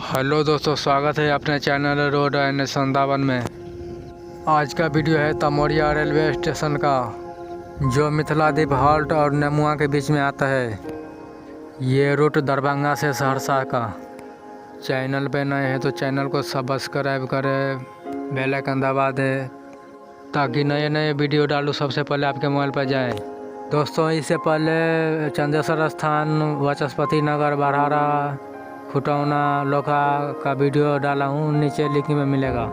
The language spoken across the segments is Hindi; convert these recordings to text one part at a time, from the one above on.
हेलो दोस्तों, स्वागत है अपने चैनल रोड एंड वृंदावन में। आज का वीडियो है तमोरिया रेलवे स्टेशन का, जो मिथिलादीप हॉल्ट और नेमुआ के बीच में आता है। ये रूट दरभंगा से सहरसा का। चैनल पे नए हैं तो चैनल को सब्सक्राइब करें, बेल आइकन दबा दें ताकि नए नए वीडियो डालूँ सबसे पहले आपके मोबाइल पर जाए। दोस्तों, इससे पहले चंदेश्वर स्थान, वाचस्पति नगर, बरहारा, खुटौना, लोका का वीडियो डाला हूँ, नीचे लिंक में मिलेगा।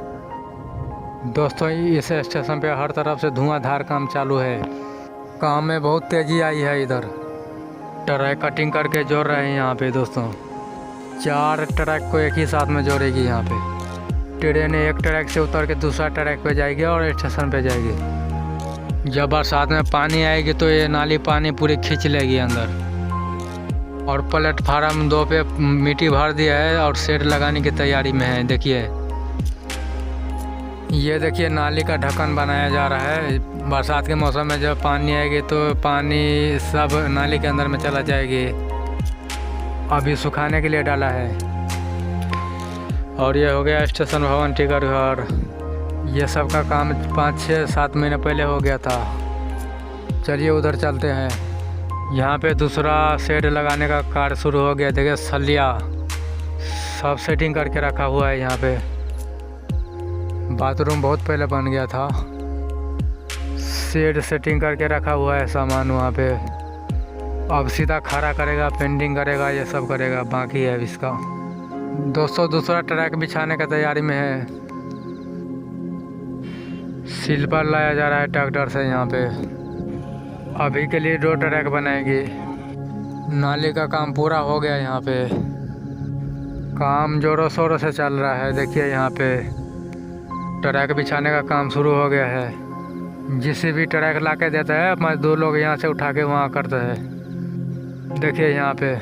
दोस्तों, इस स्टेशन पे हर तरफ से धुआंधार काम चालू है। काम में बहुत तेज़ी आई है। इधर ट्रैक कटिंग करके जोड़ रहे हैं यहाँ पे। दोस्तों, 4 ट्रैक को एक ही साथ में जोड़ेगी यहाँ पे। ट्रेन एक ट्रैक से उतर के दूसरा ट्रैक पे जाएगी और स्टेशन पे जाएगी। जब बरसात में पानी आएगी तो ये नाली पानी पूरी खींच लेगी अंदर। और प्लेटफार्म 2 पे मिट्टी भर दिया है और शेड लगाने की तैयारी में है। ये देखिए नाली का ढक्कन बनाया जा रहा है। बरसात के मौसम में जब पानी आएगी तो पानी सब नाली के अंदर में चला जाएगी। अभी सुखाने के लिए डाला है। और ये हो गया स्टेशन भवन, टिकट घर। ये सब का काम 5-6-7 महीने पहले हो गया था। चलिए उधर चलते हैं। यहाँ पे दूसरा शेड लगाने का कार्य शुरू हो गया। देखिए सलिया सब सेटिंग करके रखा हुआ है। यहाँ पे बाथरूम बहुत पहले बन गया था। शेड सेटिंग करके रखा हुआ है सामान वहाँ पे। अब सीधा खड़ा करेगा, पेंटिंग करेगा, ये सब करेगा, बाकी है इसका। दोस्तों, दूसरा ट्रैक बिछाने का तैयारी में है। सिल्पर लाया जा रहा है ट्रैक्टर से। यहाँ पे अभी के लिए 2 ट्रैक बनाएगी। नाली का काम पूरा हो गया। यहाँ पे काम जोरों शोरों से चल रहा है। देखिए यहाँ पे ट्रैक बिछाने का काम शुरू हो गया है। जिसे भी ट्रैक ला के देता है मजदूर लोग यहाँ से उठा के वहाँ करते हैं। देखिए यहाँ पे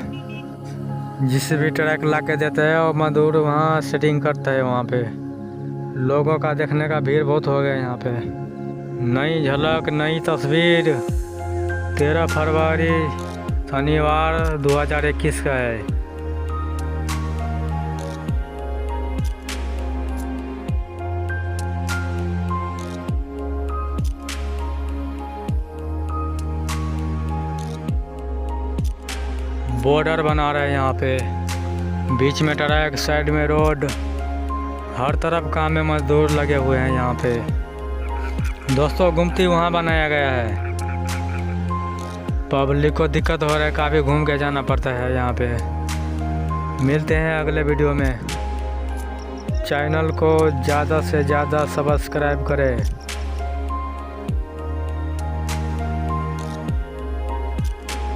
जिसे भी ट्रैक ला के देता है और मजदूर वहाँ सेटिंग करता है। वहाँ पे लोगों का देखने का भीड़ बहुत हो गया यहाँ पे। नई झलक, नई तस्वीर 13 फरवरी शनिवार 2021 का है। बॉर्डर बना रहे हैं यहाँ पे। बीच में ट्रैक, साइड में रोड, हर तरफ काम में मजदूर लगे हुए हैं यहाँ पे। दोस्तों, गुमती वहाँ बनाया गया है। पब्लिक को दिक्कत हो रहा है, काफ़ी घूम के जाना पड़ता है यहाँ पे। मिलते हैं अगले वीडियो में। चैनल को ज़्यादा से ज़्यादा सब्सक्राइब करें।